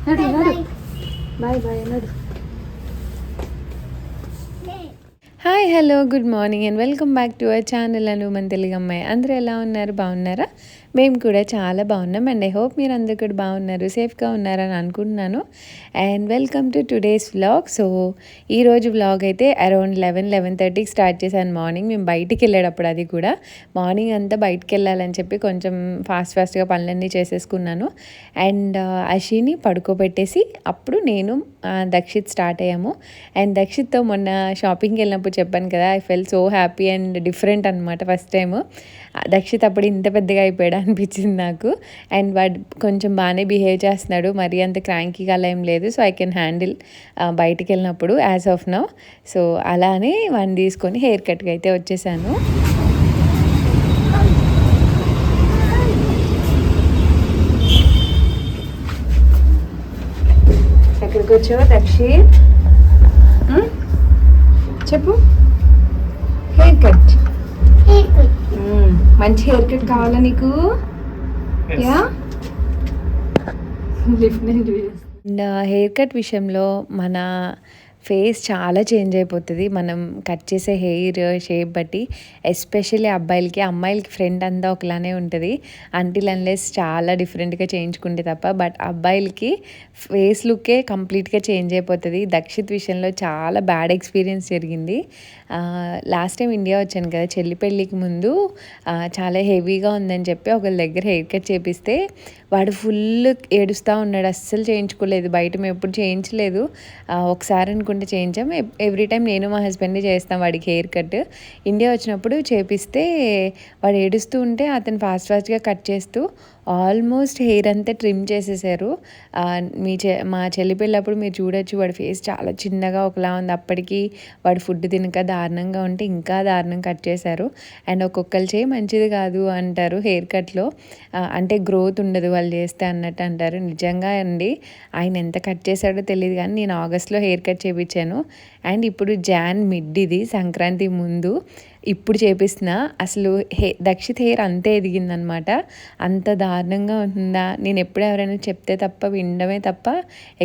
నడు నడు bye bye నడు. Hi hello good morning and welcome back to our channel Anu మన తెలుగు అమ్మాయి. అందరూ ఎలా ఉన్నారు? బాగున్నారా? మేము కూడా చాలా బాగున్నాం అండ్ ఐ హోప్ మీరు అందరు కూడా బాగున్నారు, సేఫ్గా ఉన్నారని అనుకుంటున్నాను. And welcome to today's vlog. So ఈరోజు వ్లాగ్ అయితే అరౌండ్ 11-11:30కి స్టార్ట్ చేశాను మార్నింగ్. మేము బయటికి వెళ్ళేటప్పుడు, అది కూడా మార్నింగ్ అంతా బయటికి వెళ్ళాలని చెప్పి కొంచెం ఫాస్ట్గా పనులన్నీ చేసేసుకున్నాను. అండ్ అషిని పడుకోబెట్టేసి అప్పుడు నేను దక్షిత్ స్టార్ట్ అయ్యాము. అండ్ దక్షిత్తో మొన్న షాపింగ్కి వెళ్ళినప్పుడు చెప్పాను కదా, I fell so happy and different అనమాట. ఫస్ట్ టైము దక్షిత్ అప్పుడు ఇంత పెద్దగా అయిపోయాడు అనిపించింది నాకు. అండ్ వాడు కొంచెం బాగానే బిహేవ్ చేస్తున్నాడు, మరీ అంత క్రాంకీగా అలా ఏం లేదు. సో ఐ కెన్ హ్యాండిల్ బయటికి వెళ్ళినప్పుడు యాజ్ ఆఫ్ నౌ. సో అలానే వాడిని తీసుకొని హెయిర్ కట్కి అయితే వచ్చేసాను. ఎక్కడికి వచ్చావు దక్షిత్? చెప్పు. Hair cut. మంచి హెయిర్ కట్ కావాలా నీకు? యా. అండ్ హెయిర్ కట్ విషయంలో మన ఫేస్ చాలా చేంజ్ అయిపోతుంది మనం కట్ చేసే హెయిర్ షేప్ బట్టి. ఎస్పెషల్లీ అబ్బాయిలకి, అమ్మాయిలకి ఫ్రంట్ అంతా ఒకలానే ఉంటుంది అంటిల్ అన్లెస్ చాలా డిఫరెంట్గా చేయించుకుంటే తప్ప. బట్ అబ్బాయిలకి ఫేస్ లుక్కే కంప్లీట్గా చేంజ్ అయిపోతుంది. దక్షిత్ విషయంలో చాలా బ్యాడ్ ఎక్స్పీరియన్స్ జరిగింది. లాస్ట్ టైం ఇండియా వచ్చాను కదా, చెల్లి పెళ్ళికి ముందు చాలా హెవీగా ఉందని చెప్పి ఒకళ్ళ దగ్గర హెయిర్ కట్ చేపిస్తే వాడు ఫుల్ ఏడుస్తూ ఉన్నాడు. అస్సలు చేయించుకోలేదు, బయట మేము ఎప్పుడు చేయించలేదు. ఒకసారి అనుకుంటే చేయించాం. ఎవ్రీ టైం నేను మా హస్బెండే చేస్తాం వాడికి హెయిర్ కట్. ఇండియా వచ్చినప్పుడు చేపిస్తే వాడు ఏడుస్తూ ఉంటే అతను ఫాస్ట్గా కట్ చేస్తూ ఆల్మోస్ట్ హెయిర్ అంతా ట్రిమ్ చేసేసారు. మా చెల్లి పెళ్ళప్పుడు మీరు చూడొచ్చు, వాడి ఫేస్ చాలా చిన్నగా ఒకలా ఉంది. అప్పటికి వాడు ఫుడ్ తినక దారుణంగా ఉంటే ఇంకా దారుణం కట్ చేశారు. అండ్ ఒక్కొక్కరు చేయి మంచిది కాదు అంటారు హెయిర్ కట్లో, అంటే గ్రోత్ ఉండదు వాళ్ళు చేస్తే అన్నట్టు అంటారు. నిజంగా అండి, ఆయన ఎంత కట్ చేశాడో తెలియదు కానీ నేను ఆగస్ట్లో హెయిర్ కట్ చేయించాను. అండ్ ఇప్పుడు మిడ్, ఇది సంక్రాంతి ముందు ఇప్పుడు చేపిస్తున్నా. అసలు దక్షిత్ హెయిర్ అంతే ఎదిగిందనమాట. అంత దారుణంగా ఉంటుందా? నేను ఎప్పుడు ఎవరైనా చెప్తే తప్ప, వినడమే తప్ప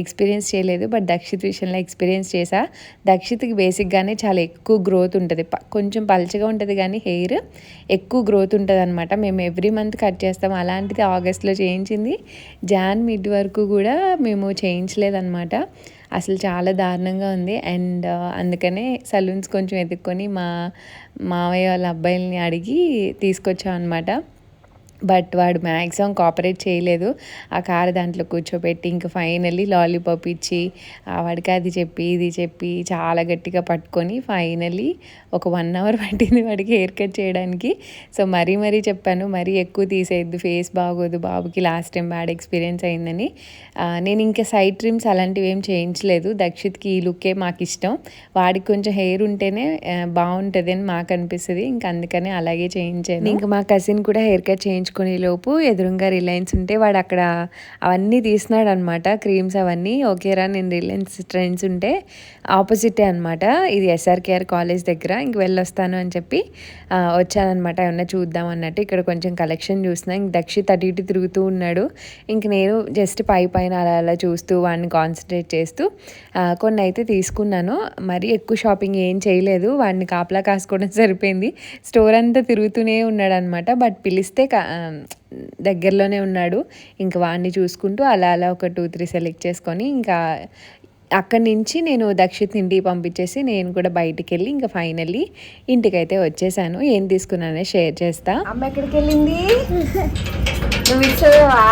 ఎక్స్పీరియన్స్ చేయలేదు. బట్ దక్షిత్ విషయంలో ఎక్స్పీరియన్స్ చేసా. దక్షిత్కి బేసిక్గానే చాలా ఎక్కువ గ్రోత్ ఉంటుంది, కొంచెం పల్చగా ఉంటుంది కానీ హెయిర్ ఎక్కువ గ్రోత్ ఉంటుంది అనమాట. మేము ఎవ్రీ మంత్ కట్ చేస్తాం. అలాంటిది ఆగస్ట్లో చేయించింది, మిడ్ వరకు కూడా మేము చేయించలేదన్నమాట. అసలు చాలా దారుణంగా ఉంది. అండ్ అందుకనే సలూన్స్ కొంచెం ఎత్తుక్కొని మా మావయ్య వాళ్ళ అబ్బాయిల్ని అడిగి తీసుకొచ్చాం అనమాట. బట్ వాడు మ్యాక్సిమం కోఆపరేట్ చేయలేదు. ఆ కారు దాంట్లో కూర్చోబెట్టి ఇంకా ఫైనల్లీ లాలీపాప్ ఇచ్చి వాడికి అది చెప్పి ఇది చెప్పి చాలా గట్టిగా పట్టుకొని ఫైనల్లీ ఒక 1 hour పట్టింది వాడికి హెయిర్ కట్ చేయడానికి. సో మరీ చెప్పాను, మరీ ఎక్కువ తీసేయద్దు, ఫేస్ బాగోదు బాబుకి, లాస్ట్ టైం బ్యాడ్ ఎక్స్పీరియన్స్ అయిందని. నేను ఇంకా సైడ్ ట్రిమ్స్ అలాంటివి ఏం చేయించలేదు. దక్షిత్కి ఈ లుక్కే మాకు ఇష్టం, వాడికి కొంచెం హెయిర్ ఉంటేనే బాగుంటుంది అని మాకు అనిపిస్తుంది. ఇంకా అందుకనే అలాగే చేయించాను. ఇంకా మా కజిన్ కూడా హెయిర్ కట్ చేయించుకునే లోపు ఎదురుగా రిలయన్స్ ఉంటే వాడు అక్కడ అవన్నీ తీసినాడు అనమాట, క్రీమ్స్ అవన్నీ. ఓకేరా, నేను రిలయన్స్ ట్రెండ్స్ ఉంటే ఆపోజిటే అనమాట, ఇది SRKR కాలేజ్ దగ్గర, ఇంక వెళ్ళొస్తాను అని చెప్పి వచ్చానమాట. ఏమన్నా చూద్దాం అన్నట్టు ఇక్కడ కొంచెం కలెక్షన్ చూసినా. ఇంక దక్షిత్ అటు ఇటు తిరుగుతూ ఉన్నాడు. ఇంక నేను జస్ట్ పైన అలా చూస్తూ వాడిని కాన్సన్ట్రేట్ చేస్తూ కొన్ని అయితే తీసుకున్నాను. మరీ ఎక్కువ షాపింగ్ ఏం చేయలేదు, వాడిని కాపలా కాసుకోవడం సరిపోయింది. స్టోర్ అంతా తిరుగుతూనే ఉన్నాడు అనమాట. బట్ పిలిస్తే దగ్గరలోనే ఉన్నాడు. ఇంకా వాడిని చూసుకుంటూ అలా ఒక 2-3 సెలెక్ట్ చేసుకొని ఇంకా అక్కడి నుంచి నేను దక్షిత్ ఇంటికి పంపించేసి నేను కూడా బయటికి వెళ్ళి ఇంకా ఫైనల్లీ ఇంటికైతే వచ్చేసాను. ఏం తీసుకున్నానే షేర్ చేస్తా. అమ్మ ఎక్కడికి వెళ్ళింది? నువ్వు మిస్ అయ్యావా?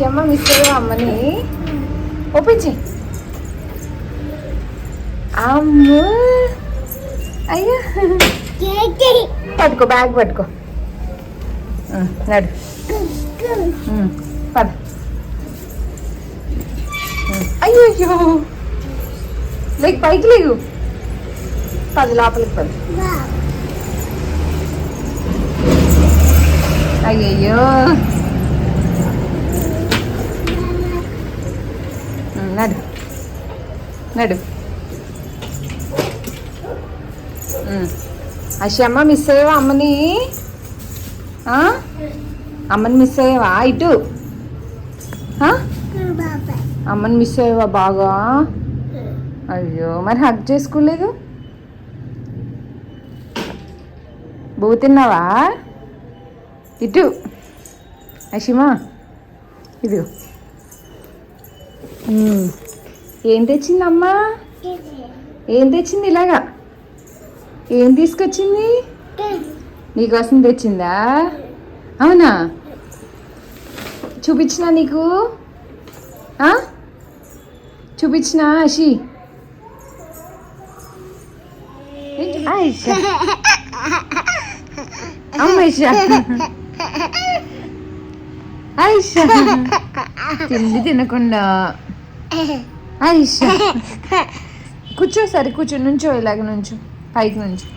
అమ్మ మిస్ అయ్యావా అమ్మని? ఓపెన్ చేయి. అమ్మ అయ్యా, పట్టుకో, బ్యాగ్ పట్టుకో, నడు పద. అయ్యో లేక పైకి లేవు, పది లోపలికి పది. అయ్యయ్యో, నడు నడు. అమ్మ మిస్ అయ్యావా అమ్మని? అమ్మని మిస్ అయ్యావా? ఇటు అమ్మని మిస్ అయ్యావా బాగా? అయ్యో, మరి హగ్ చేసుకోలేదు? బూ తిన్నావా? ఇటు అషిమా ఇది ఏం తెచ్చింది అమ్మా? ఏం తెచ్చింది? ఇలాగా ఏం తీసుకొచ్చింది? నీకోసం తెచ్చిందా? అవునా? చూపించినా నీకు? చూపించినా అషి? ఆయిషా అమ్మేషా ఆయిషా తిండి తినకుండా ఆయిషా కూర్చో, సరే కూర్చో, నుంచో, ఇలాగ నుంచో, పైకి నుంచో.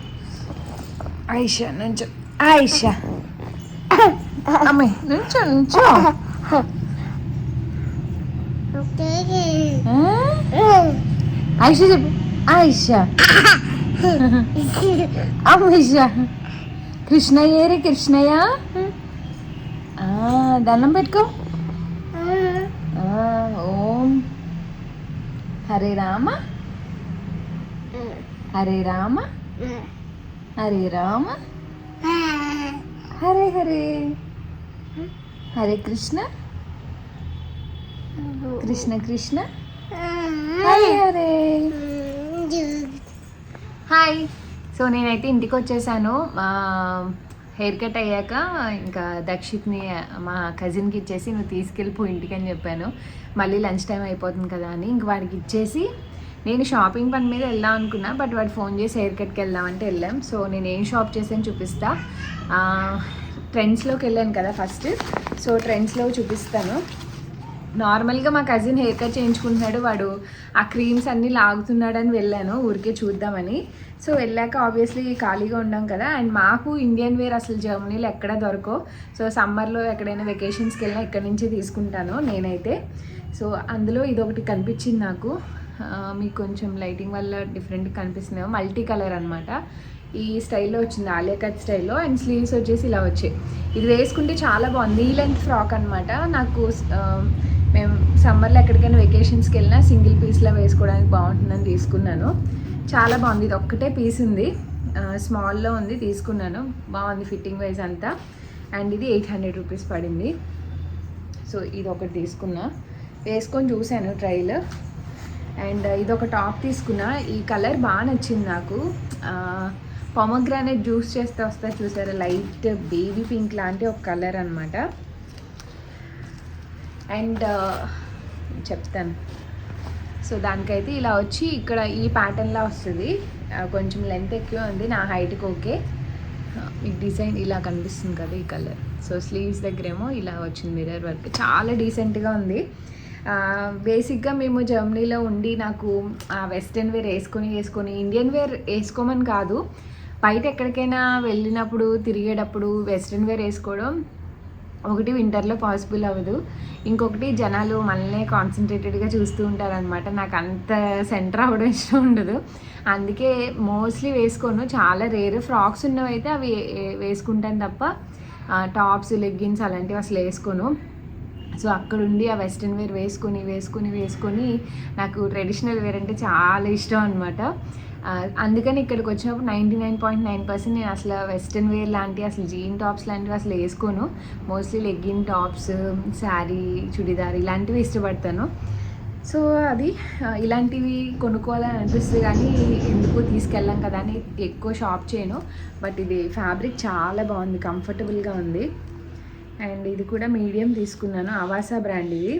ఆయిషా నుంచో, ఆయిషా అమ్మాయి నుంచో, నుంచో. ఆయిషా చెప్పు, ఆయిషా అమ్మేషా. కృష్ణయ్య రే, కృష్ణయ్య దండం పెట్టుకో. ఓం హరే రామ హరే రామ హరే రామ హరే హరే హరే కృష్ణ కృష్ణ కృష్ణ హరే హరే. హాయ్. సో నేనైతే ఇంటికి వచ్చేసాను. హెయిర్ కట్ అయ్యాక ఇంకా దక్షిత్ని మా కజిన్కి ఇచ్చేసి నువ్వు తీసుకెళ్ళిపో ఇంటికి అని చెప్పాను. మళ్ళీ లంచ్ టైం అయిపోతుంది కదా అని ఇంక వాడికి ఇచ్చేసి నేను షాపింగ్ పని మీద వెళ్దాం అనుకున్నా. బట్ వాడు ఫోన్ చేసి హెయిర్ కట్కి వెళ్దామంటే వెళ్ళాం. సో నేను ఏం షాప్ చేసాను చూపిస్తా. ట్రెండ్స్లోకి వెళ్ళాను కదా ఫస్ట్. సో ట్రెండ్స్లో చూపిస్తాను. నార్మల్గా మా కజిన్ హెయిర్ కట్ చేయించుకుంటున్నాడు. వాడు ఆ క్రీమ్స్ అన్నీ లాగుతున్నాడని వెళ్ళాను ఊరికే చూద్దామని. సో వెళ్ళాక ఆబ్వియస్లీ ఖాళీగా ఉండాం కదా. అండ్ మాకు ఇండియన్ వేర్ అసలు జర్మనీలో ఎక్కడ దొరకవు. సో సమ్మర్లో ఎక్కడైనా వెకేషన్స్కి వెళ్ళినా ఇక్కడి నుంచే తీసుకుంటాను నేనైతే. సో అందులో ఇదొకటి కనిపించింది నాకు. మీకు కొంచెం లైటింగ్ వల్ల డిఫరెంట్ కనిపిస్తున్నాయో, మల్టీ కలర్ అనమాట. ఈ స్టైల్లో వచ్చింది, ఆలియా కట్ స్టైల్లో. అండ్ స్లీవ్స్ వచ్చేసి ఇలా వచ్చాయి. ఇది వేసుకుంటే చాలా బాగుంది. నీ లెంత్ ఫ్రాక్ అనమాట. నాకు మేము సమ్మర్లో ఎక్కడికైనా వెకేషన్స్కి వెళ్ళినా సింగిల్ పీస్లో వేసుకోవడానికి బాగుంటుందని తీసుకున్నాను. చాలా బాగుంది. ఇది ఒక్కటే పీస్ ఉంది, స్మాల్లో ఉంది, తీసుకున్నాను. బాగుంది ఫిట్టింగ్ వైజ్ అంతా. అండ్ ఇది 800 రూపీస్ పడింది. సో ఇది ఒకటి తీసుకున్నా, వేసుకొని చూశాను ట్రైల్. అండ్ ఇది ఒక టాప్ తీసుకున్నా. ఈ కలర్ బాగా నచ్చింది నాకు. పొమోగ్రానైట్ జ్యూస్ చేస్తే వస్తా చూసారా, లైట్ బేబీ పింక్ లాంటి ఒక కలర్ అనమాట. అండ్ చెప్తాను. సో దానికైతే ఇలా వచ్చి ఇక్కడ ఈ ప్యాటర్న్లా వస్తుంది. కొంచెం లెంత్ ఎక్కువ ఉంది నా హైట్కి. ఓకే, ఈ డిజైన్ ఇలా కనిపిస్తుంది కదా ఈ కలర్. సో స్లీవ్స్ దగ్గరేమో ఇలా వచ్చింది మిర్రర్ వర్క్. చాలా డీసెంట్గా ఉంది. బేసిక్గా మేము జర్మనీలో ఉండి నాకు వెస్ట్రన్ వేర్ వేసుకొని ఇండియన్ వేర్ వేసుకోమని కాదు, బయట ఎక్కడికైనా వెళ్ళినప్పుడు తిరిగేటప్పుడు వెస్ట్రన్ వేర్ వేసుకోవడం ఒకటి వింటర్లో పాసిబుల్ అవ్వదు. ఇంకొకటి జనాలు మనల్నే కాన్సన్ట్రేటెడ్గా చూస్తూ ఉంటారనమాట. నాకు అంత సెంటర్ అవ్వడం ఇష్టం ఉండదు. అందుకే మోస్ట్లీ వేసుకోను. చాలా రేర్. ఫ్రాక్స్ ఉన్నవైతే అవి వేసుకుంటాను తప్ప టాప్స్, లెగ్గిన్స్ అలాంటివి అసలు వేసుకోను. సో అక్కడుండి ఆ వెస్ట్రన్ వేర్ వేసుకొని నాకు ట్రెడిషనల్ వేర్ అంటే చాలా ఇష్టం అనమాట. అందుకని ఇక్కడికి వచ్చినప్పుడు 99.9% నేను అసలు వెస్ట్రన్ వేర్ లాంటి అసలు జీన్ టాప్స్ లాంటివి అసలు వేసుకోను. Mostly legging tops, sari, churidar ఇలాంటివి ఇష్టపడతాను. సో అది ఇలాంటివి కొనుక్కోవాలని అనిపిస్తుంది కానీ ఎందుకు తీసుకెళ్ళాం కదా అని ఎక్కువ షాప్ చేయను. బట్ ఇది ఫ్యాబ్రిక్ చాలా బాగుంది, కంఫర్టబుల్గా ఉంది. అండ్ ఇది కూడా మీడియం తీసుకున్నాను. ఆవాసా బ్రాండ్, ఇది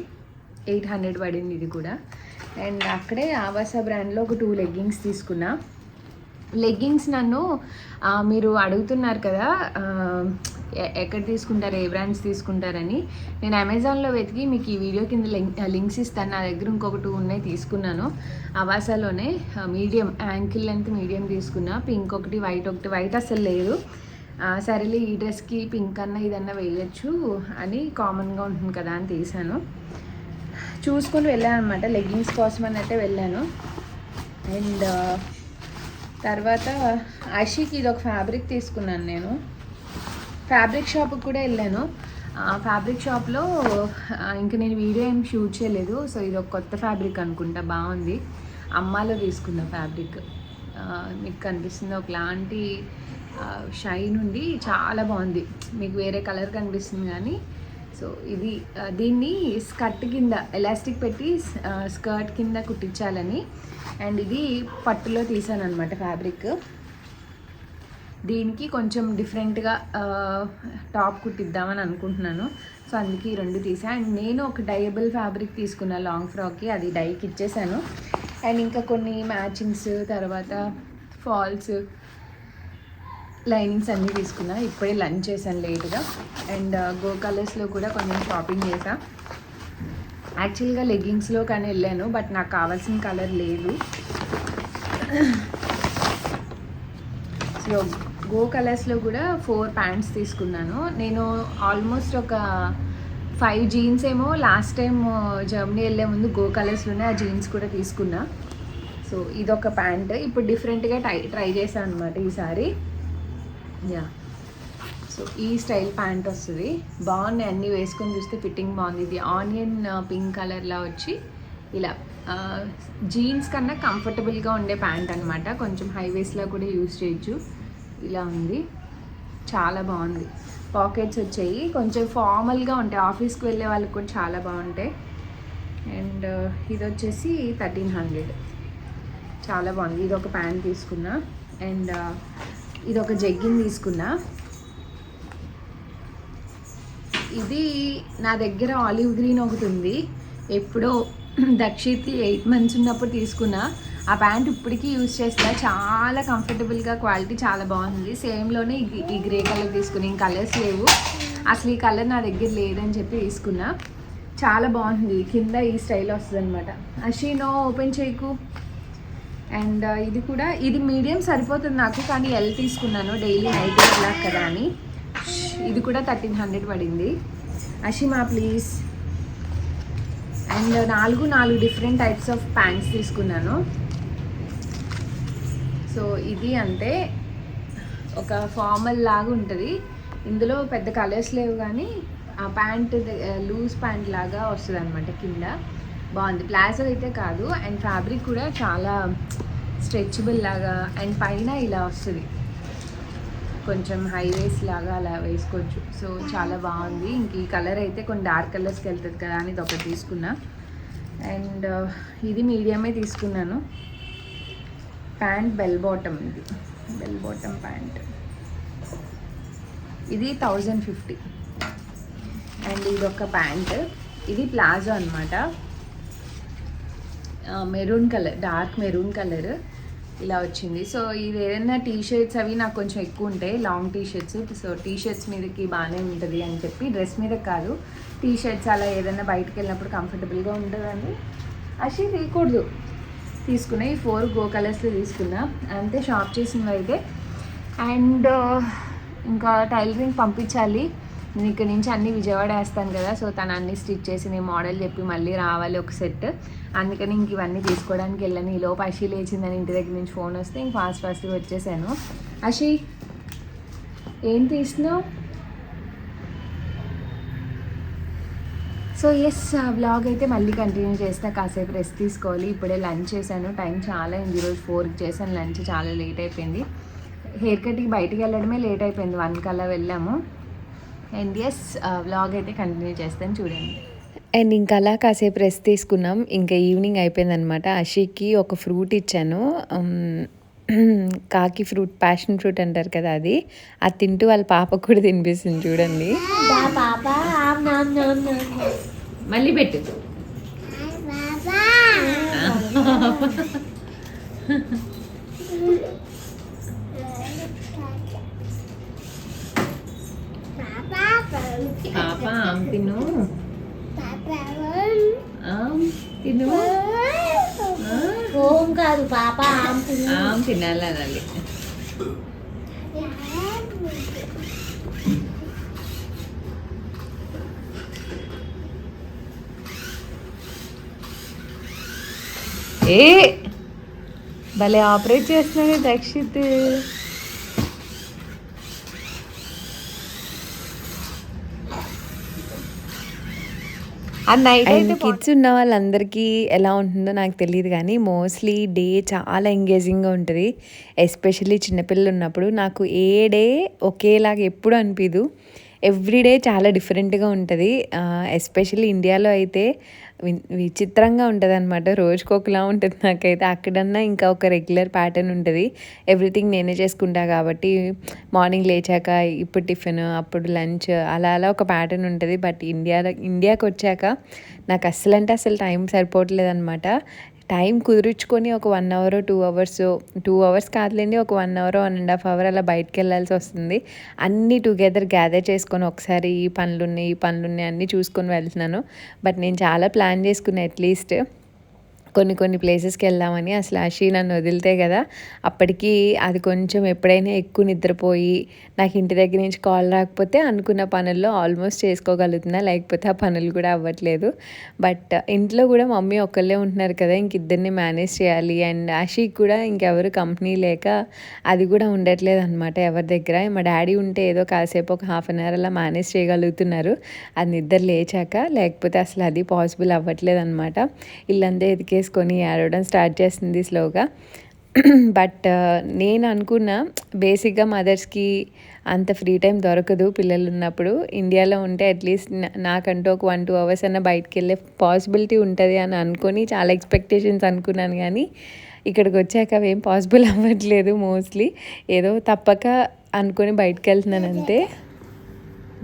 800 పడింది ఇది కూడా. అండ్ అక్కడే ఆవాసా బ్రాండ్లో ఒక 2 లెగ్గింగ్స్ తీసుకున్నా. లెగ్గింగ్స్ నన్ను మీరు అడుగుతున్నారు కదా ఎక్కడ తీసుకుంటారు, ఏ బ్రాండ్స్ తీసుకుంటారని. నేను అమెజాన్లో వెతికి మీకు ఈ వీడియో కింద లింక్స్ ఇస్తాను. నా దగ్గర ఇంకొక 2 ఉన్నాయి, తీసుకున్నాను ఆవాసాలోనే. మీడియం, యాంకిల్ లెంత్ మీడియం తీసుకున్నా. పింక్ ఒకటి, వైట్ ఒకటి. వైట్ అసలు లేదు. సరేలే ఈ డ్రెస్కి పింక్ అన్న ఇదన్నా వేయచ్చు అని, కామన్గా ఉంటుంది కదా అని తీసాను. చూసుకొని వెళ్ళాను అనమాట, లెగ్గింగ్స్ కోసం అని అయితే వెళ్ళాను. అండ్ తర్వాత ఆషికి ఇది ఒక ఫ్యాబ్రిక్ తీసుకున్నాను నేను. ఫ్యాబ్రిక్ షాప్కి కూడా వెళ్ళాను. ఫ్యాబ్రిక్ షాప్లో ఇంకా నేను వీడియో ఏం షూట్ చేయలేదు. సో ఇది ఒక కొత్త ఫ్యాబ్రిక్ అనుకుంటా, బాగుంది. అమ్మాలో తీసుకున్న ఫ్యాబ్రిక్ మీకు కనిపిస్తుంది, ఒకలాంటి షైన్ ఉండి చాలా బాగుంది. మీకు వేరే కలర్ కనిపిస్తుంది కానీ సో ఇది దీన్ని స్కర్ట్ కింద ఎలాస్టిక్ పెట్టి స్కర్ట్ కింద కుట్టించాలని, అండ్ ఇది పట్టులో తీసాను అనమాట ఫ్యాబ్రిక్. దీనికి కొంచెం డిఫరెంట్గా టాప్ కుట్టిద్దామని అనుకుంటున్నాను. సో అందుకే ఈ రెండు తీసా. అండ్ నేను ఒక డైయబుల్ ఫ్యాబ్రిక్ తీసుకున్నా లాంగ్ ఫ్రాక్కి, అది డైకి ఇచ్చేసాను. అండ్ ఇంకా కొన్ని మ్యాచింగ్స్, తర్వాత ఫాల్స్, లైనింగ్స్ అన్నీ తీసుకున్నా. ఇప్పుడే లంచ్ చేశాను లేట్గా. అండ్ గో కలర్స్లో కూడా కొంచెం షాపింగ్ చేసా. యాక్చువల్గా లెగ్గింగ్స్లో కానీ వెళ్ళాను, బట్ నాకు కావాల్సిన కలర్ లేదు. సో గో కలర్స్లో కూడా 4 ప్యాంట్స్ తీసుకున్నాను. నేను ఆల్మోస్ట్ ఒక 5 జీన్స్ ఏమో లాస్ట్ టైం జర్మనీ వెళ్ళే ముందు గో కలర్స్లోనే ఆ జీన్స్ కూడా తీసుకున్నా. సో ఇదొక ప్యాంట్ ఇప్పుడు డిఫరెంట్గా ట్రై చేశాను అనమాట ఈసారి. యా, సో ఈ స్టైల్ ప్యాంట్ వస్తుంది, బాగున్నాయి. అన్నీ వేసుకొని చూస్తే ఫిట్టింగ్ బాగుంది. ఇది ఆనియన్ పింక్ కలర్లా వచ్చి ఇలా జీన్స్ కన్నా కంఫర్టబుల్గా ఉండే ప్యాంట్ అనమాట. కొంచెం హైవేస్లో కూడా యూజ్ చేయొచ్చు. ఇలా ఉంది, చాలా బాగుంది. పాకెట్స్ వచ్చాయి, కొంచెం ఫార్మల్గా ఉంటాయి, ఆఫీస్కి వెళ్ళే వాళ్ళకి కూడా చాలా బాగుంటాయి. అండ్ ఇది వచ్చేసి 1300, చాలా బాగుంది. ఇది ఒక ప్యాంట్ తీసుకున్నా. అండ్ ఇది ఒక జగ్గిన్ తీసుకున్నా. ఇది నా దగ్గర ఆలివ్ గ్రీన్ ఒకటి ఉంది, ఎప్పుడో దక్షిత్కి 8 months ఉన్నప్పుడు తీసుకున్నా. ఆ ప్యాంట్ ఇప్పటికీ యూజ్ చేస్తా, చాలా కంఫర్టబుల్గా, క్వాలిటీ చాలా బాగుంది. సేమ్లోనే ఈ గ్రే కలర్ తీసుకున్నా, ఇంక కలర్స్ లేవు. అసలు ఈ కలర్ నా దగ్గర లేదని చెప్పి తీసుకున్నా. చాలా బాగుంది, కింద ఈ స్టైల్ వస్తుంది అనమాట. అషీనో ఓపెన్ చేయకు. అండ్ ఇది కూడా, ఇది మీడియం సరిపోతుంది నాకు, కానీ ఎల్ తీసుకున్నాను, డైలీ నైట్ వేర్ కదా అని. ఇది కూడా 1300 పడింది. Ashima please. And 4 different types of pants తీసుకున్నాను. సో ఇది అంటే ఒక ఫార్మల్ లాగా ఉంటుంది, ఇందులో పెద్ద కలర్స్ లేవు కానీ ఆ ప్యాంట్ లూజ్ ప్యాంట్ లాగా వస్తుంది అనమాట. కింద బాగుంది, ప్లాజో అయితే కాదు. అండ్ ఫ్యాబ్రిక్ కూడా చాలా స్ట్రెచబుల్ లాగా, అండ్ పైన ఇలా వస్తుంది, కొంచెం హైవేస్ లాగా అలా వేసుకోవచ్చు. సో చాలా బాగుంది. ఇంక ఈ కలర్ అయితే కొన్ని డార్క్ కలర్స్కి వెళ్తుంది కదా అని ఇది ఒకటి తీసుకున్నా. అండ్ ఇది మీడియమే తీసుకున్నాను. ప్యాంట్ బెల్ బాటమ్, ఇది బెల్ బాటమ్ ప్యాంట్, ఇది 1050. అండ్ ఇది ఒక ప్యాంట్, ఇది ప్లాజో అనమాట, maroon colour, dark maroon colour ఇలా వచ్చింది. సో ఇది ఏదైనా టీషర్ట్స్ అవి నాకు కొంచెం ఎక్కువ ఉంటాయి, లాంగ్ టీషర్ట్స్. సో టీషర్ట్స్ మీదకి బాగానే ఉంటుంది అని చెప్పి, డ్రెస్ మీద కాదు, టీషర్ట్స్ అలా ఏదైనా బయటకు వెళ్ళినప్పుడు కంఫర్టబుల్గా ఉంటుందని అషి తీయకూడదు తీసుకున్నా. ఈ 4 గో కలర్స్లో తీసుకున్నా, అంతే షాప్ చేసినవి అయితే. అండ్ ఇంకా టైలరింగ్ పంపించాలి, నేను ఇక్కడ నుంచి అన్నీ విజయవాడ వేస్తాను కదా. సో తను అన్నీ స్టిచ్ చేసి నేను మోడల్ చెప్పి మళ్ళీ రావాలి ఒక సెట్. అందుకని ఇంక ఇవన్నీ తీసుకోవడానికి వెళ్ళాను. ఈ లోపు అషి లేచిందని ఇంటి దగ్గర నుంచి ఫోన్ వస్తే ఇంక ఫాస్ట్గా వచ్చేసాను. అషి ఏం తీస్తున్నావు? సో ఎస్, వ్లాగ్ అయితే మళ్ళీ కంటిన్యూ చేస్తా, కాసేపు రెస్ట్ తీసుకోవాలి. ఇప్పుడే లంచ్ చేశాను, టైం చాలా అయింది. ఈరోజు 4కి చేశాను లంచ్, చాలా లేట్ అయిపోయింది. హెయిర్ కట్కి బయటికి వెళ్ళడమే లేట్ అయిపోయింది, 1 కల్లా వెళ్ళాము. అండ్ ఎస్, వ్లాగ్ అయితే కంటిన్యూ చేస్తాను, చూడండి. అండ్ ఇంకా అలా కాసేపు రెస్ట్ తీసుకున్నాం. ఇంకా ఈవినింగ్ అయిపోయిందనమాట. అషికి ఒక ఫ్రూట్ ఇచ్చాను, కాకి ఫ్రూట్, ప్యాషన్ ఫ్రూట్ అంటారు కదా, అది తింటూ వాళ్ళ పాపకు కూడా తినిపిస్తుంది చూడండి. మళ్ళీ పెట్టు. పాప ఆమ్ తిను, తిను. ఓం కాదు పాప, ఆమ్ తినాలి అనాలి. ఏ భలే ఆపరేట్ చేస్తున్నాడు దక్షిత్. అండ్ కిడ్స్ ఉన్న వాళ్ళందరికీ ఎలా ఉంటుందో నాకు తెలియదు కానీ మోస్ట్లీ డే చాలా ఎంగేజింగ్గా ఉంటుంది. ఎస్పెషల్లీ చిన్నపిల్లలు ఉన్నప్పుడు నాకు ఏ డే ఒకేలాగా ఎప్పుడు అనిపించదు. ఎవ్రీడే చాలా డిఫరెంట్గా ఉంటుంది. ఎస్పెషల్లీ ఇండియాలో అయితే విచిత్రంగా ఉంటుంది అనమాట. రోజుకొకలా ఉంటుంది నాకైతే. అక్కడన్నా ఇంకా ఒక రెగ్యులర్ ప్యాటర్న్ ఉంటుంది. ఎవ్రీథింగ్ నేనే చేసుకుంటా కాబట్టి మార్నింగ్ లేచాక ఇప్పుడు టిఫిన్, అప్పుడు లంచ్, అలా అలా ఒక ప్యాటర్న్ ఉంటుంది. బట్ ఇండియాకి వచ్చాక నాకు అస్సలు అంటే అసలు టైం సరిపోవట్లేదు అనమాట. టైం కుదుర్చుకొని ఒక 1 అవర్ 2 అవర్స్ 2 అవర్స్ కాదులేండి, ఒక 1 అవర్ 1.5 అవర్ అలా బయటకు వెళ్ళాల్సి వస్తుంది. అన్నీ టుగెదర్ గ్యాదర్ చేసుకొని ఒకసారి ఈ పనులున్నాయి అన్నీ చూసుకొని వెళ్తున్నాను. బట్ నేను చాలా ప్లాన్ చేసుకున్నాను అట్లీస్ట్ కొన్ని ప్లేసెస్కి వెళ్దామని. అసలు అషి నన్ను వదిలితే కదా అప్పటికి అది కొంచెం ఎప్పుడైనా ఎక్కువ నిద్రపోయి నాకు ఇంటి దగ్గర నుంచి కాల్ రాకపోతే అనుకున్న పనుల్లో ఆల్మోస్ట్ చేసుకోగలుగుతున్నా, లేకపోతే ఆ పనులు కూడా అవ్వట్లేదు. బట్ ఇంట్లో కూడా మమ్మీ ఒక్కళ్ళే ఉంటున్నారు కదా, ఇద్దరిని మేనేజ్ చేయాలి. అండ్ అషికి కూడా ఇంకెవరు కంపెనీ లేక అది కూడా ఉండట్లేదు అనమాట ఎవరి దగ్గర. మా డాడీ ఉంటే ఏదో కాసేపు ఒక హాఫ్ అన్ అవర్ అలా మేనేజ్ చేయగలుగుతున్నారు అది నిద్ర లేచాక, లేకపోతే అసలు అది పాసిబుల్ అవ్వట్లేదు అనమాట. ఇల్లంతా ఎదికేసుకొని ఏడవడం స్టార్ట్ చేస్తుంది స్లోగా. బట్ నేను అనుకున్న బేసిక్గా మదర్స్కి అంత ఫ్రీ టైం దొరకదు పిల్లలు ఉన్నప్పుడు. ఇండియాలో ఉంటే అట్లీస్ట్ నాకంటూ ఒక 1-2 అవర్స్ అన్న బయటకు వెళ్ళే పాసిబిలిటీ ఉంటుంది అని అనుకొని చాలా ఎక్స్పెక్టేషన్స్ అనుకున్నాను. కానీ ఇక్కడికి వచ్చాక అవేం పాసిబుల్ అవ్వట్లేదు. మోస్ట్లీ ఏదో తప్పక అనుకొని బయటకు వెళ్తున్నాను అంతే.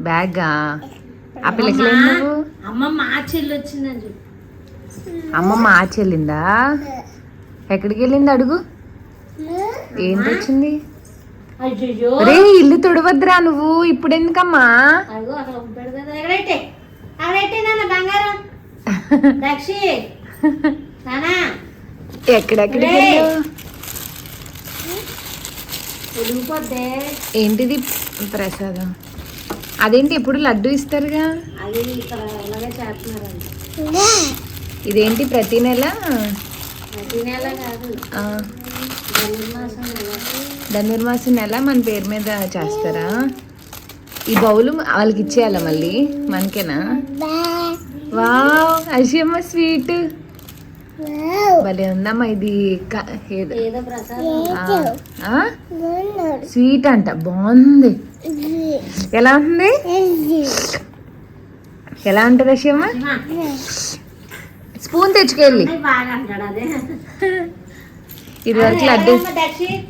బ్యాగా ఆ పిల్లకి అమ్మమ్మ ఆచెళ్ళిందా? ఎక్కడికి వెళ్ళింది అడుగు. ఏం తెచ్చింది? రే ఇల్లు తుడవద్దురా నువ్వు ఇప్పుడు ఎందుకమ్మా? ఎక్కడెక్కడికి ఏంటిది ప్రసాదం? అదేంటి ఎప్పుడు లడ్డు ఇస్తారుగా, ఇదేంటి ప్రతి నెల? ధనుర్మాసం నెల మన పేరు మీద చేస్తారా? ఈ బౌలు వాళ్ళకి ఇచ్చేయాలా మళ్ళీ మనకేనా? వావ్ అషియమ్మ స్వీట్ భలే ఉందమ్మా. ఇది స్వీట్ అంట, బాగుంది. ఎలా ఉంది? ఎలా ఉంటుంది అషియమ్మ? స్పూన్ తెచ్చుకెళ్ళి. ఇది వరకు లడ్డు.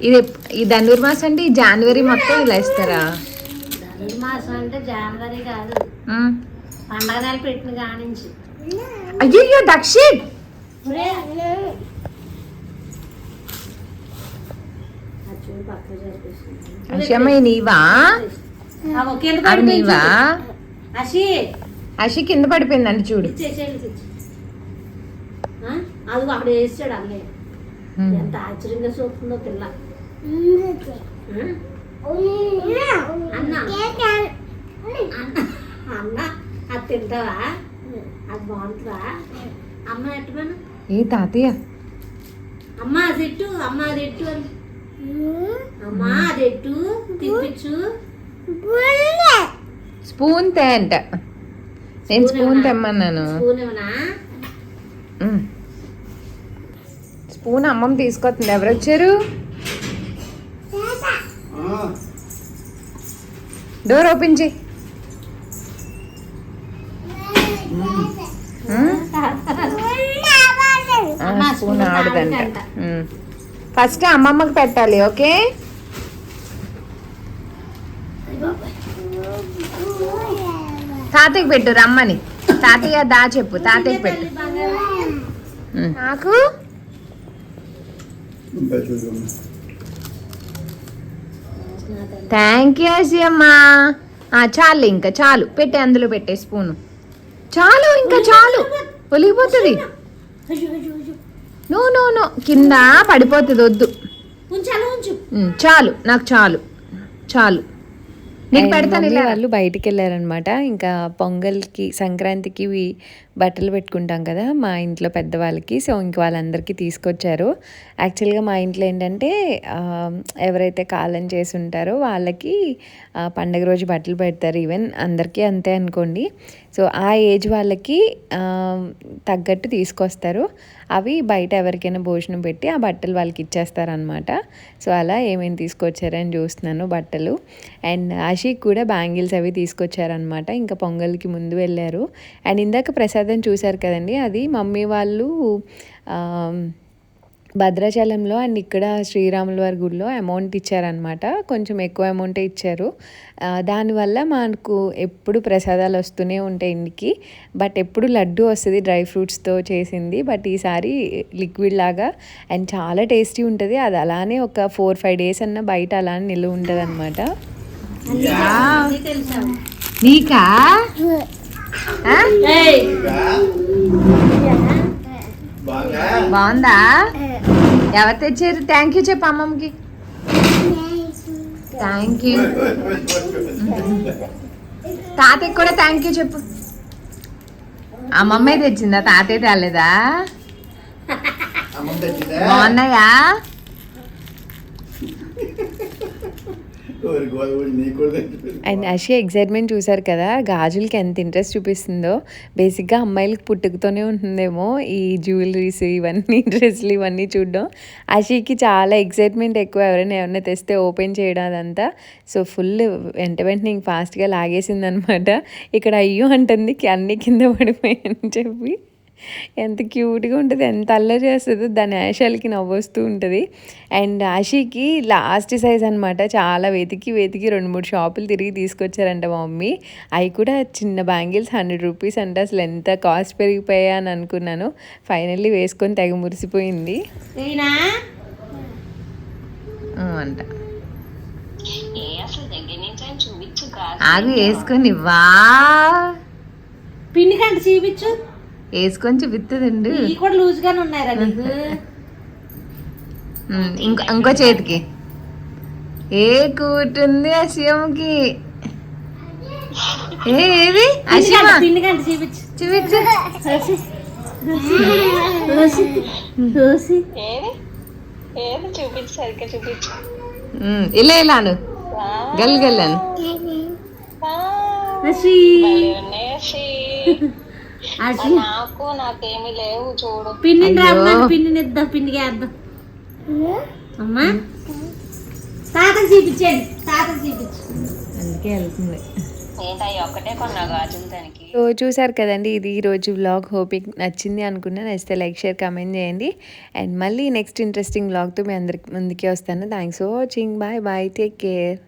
ఇది ఈ ధనుర్మాసం అంటే ఈ జనవరి మొత్తం ఇలా ఇస్తారా? అయ్యో దక్షిత్ అషమ్మ నీవా? అవి నీవా? అషి కింద పడిపోయిందండి చూడు. అది అక్కడ వేసాడు అన్నయ్య. ఎంత ఆశ్చర్యంగా చూస్తుందో పిల్ల. అన్న అన్న అది తింటావా? అది బాగుంటుందా? అమ్మ ఎట్టుమను. ఏ తాతయ్య అమ్మ అది ఎట్టు, అమ్మ అది ఎట్టు అని. అమ్మ అది ఎట్టు తిప్పించు. స్పూన్ తే అంట. నేను స్పూన్ తెమ్మన్నాను. స్పూన్ అమ్మమ్మ తీసుకొస్తుంది. ఎవరు వచ్చారు? డోర్ ఓపెన్ చేయి. స్పూన్ ఆడదంట. ఫస్ట్ అమ్మమ్మకి పెట్టాలి. ఓకే తాతయ్యకి పెట్టు రమ్మని. తాతయ్య దా చెప్పు, తాతయ్యకి పెట్టు. నాకు థ్యాంక్ యూ అమ్మా. చాలు ఇంకా చాలు, పెట్టే అందులో పెట్టే స్పూను. చాలు ఇంకా చాలు, ఒలిగిపోతుంది. నో నో నో కింద పడిపోతుంది, వద్దు. చాలు నాకు చాలు చాలు. వాళ్ళు బయటికి వెళ్ళారనమాట. ఇంకా పొంగల్కి సంక్రాంతికి బట్టలు పెట్టుకుంటాం కదా మా ఇంట్లో పెద్దవాళ్ళకి. సో ఇంక వాళ్ళందరికీ తీసుకొచ్చారు. యాక్చువల్గా మా ఇంట్లో ఏంటంటే ఎవరైతే కాలం చేసి ఉంటారో వాళ్ళకి పండగ రోజు బట్టలు పెడతారు. ఈవెన్ అందరికీ అంతే అనుకోండి. సో ఆ ఏజ్ వాళ్ళకి తగ్గట్టు తీసుకొస్తారు. అవి బయట ఎవరికైనా భోజనం పెట్టి ఆ బట్టలు వాళ్ళకి ఇచ్చేస్తారనమాట. సో అలా ఏమేమి తీసుకొచ్చారని చూస్తున్నాను బట్టలు. అండ్ ఆషిక్ కూడా బ్యాంగిల్స్ అవి తీసుకొచ్చారనమాట. ఇంకా పొంగల్కి ముందు వెళ్ళారు. అండ్ ఇందాక ప్రసాదం చూశారు కదండి, అది మమ్మీ వాళ్ళు భద్రాచలంలో అండ్ ఇక్కడ శ్రీరాముల వారి గుడిలో అమౌంట్ ఇచ్చారనమాట. కొంచెం ఎక్కువ అమౌంటే ఇచ్చారు. దానివల్ల మనకు ఎప్పుడు ప్రసాదాలు వస్తూనే ఉంటాయి ఇంటికి. బట్ ఎప్పుడు లడ్డు వస్తుంది డ్రై ఫ్రూట్స్తో చేసింది. బట్ ఈసారి లిక్విడ్ లాగా అండ్ చాలా టేస్టీ ఉంటుంది. అది అలానే ఒక 4-5 డేస్ అన్న బయట అలానే నిలువ ఉంటుంది అనమాట. నీకా బాగుందా? ఎవరు తెచ్చారు? థ్యాంక్ యూ చెప్పు అమ్మమ్మకి. Thank you. తాతయ్యకి కూడా థ్యాంక్ యూ చెప్పు. అమ్మమ్మే తెచ్చిందా, తాతయ్య తేలేదా? బాగున్నాయా? అండ్ అషి ఎగ్జైట్మెంట్ చూసారు కదా, గాజులకి ఎంత ఇంట్రెస్ట్ చూపిస్తుందో. బేసిక్గా అమ్మాయిలకి పుట్టుకతోనే ఉంటుందేమో ఈ జ్యువెలరీస్ ఇవన్నీ, డ్రెస్సులు ఇవన్నీ చూడడం. అషికి చాలా ఎగ్జైట్మెంట్ ఎక్కువ, ఎవరైనా తెస్తే ఓపెన్ చేయడం అదంతా. సో ఫుల్ వెంటనే ఇంక ఫాస్ట్గా లాగేసింది అనమాట. ఇక్కడ అయ్యో అంటుంది అన్నీ కింద పడిపోయాయని చెప్పి. ఎంత క్యూట్గా ఉంటుంది, ఎంత అల్లరి చేస్తుందో, దాని యాషాలకి నవ్వొస్తూ ఉంటుంది. అండ్ ఆషికి లాస్ట్ సైజ్ అనమాట. చాలా వెతికి 2-3 షాపులు తిరిగి తీసుకొచ్చారంట మా మమ్మీ. అవి కూడా చిన్న బ్యాంగిల్స్ 100 రూపీస్ అంట. అసలు ఎంత కాస్ట్ పెరిగిపోయా అని అనుకున్నాను. ఫైనల్లీ వేసుకొని తెగ మురిసిపోయింది అంట. ఆగు వేసుకొని వా పిండి కంట చూపించు. వేసుకొని చూపిస్తుందండి. కూడా లూజ్ గానే ఉన్నారా నీకు? ఇంకో చేతికి ఏ కూటుంది అసియంకి. ఏది అసియమా? పిండి కంట చూపించు. చూపించు. చూపించు సరిగ్గా చూపించు. ఇలా ఇలాను గల్గల్లాను. నాకేమి లేవు చూడు. పిండినిద్దాం, పిండికి వేద్దాం. అమ్మా తాతకు చూపించండి, తాతకు చూపించు. అందుకే వెళ్తుంది. ఒక్కటే కొన్నా గాజులు దానికి. సో చూసారు కదండి, ఇది ఈరోజు వ్లాగ్. హోప్ నచ్చింది అనుకున్నా. నచ్చితే లైక్, షేర్, కామెంట్ చేయండి. అండ్ మళ్ళీ నెక్స్ట్ ఇంట్రెస్టింగ్ వ్లాగ్తో మీ అందరికి ముందుకే వస్తాను. Thanks for watching. Bye bye, take care.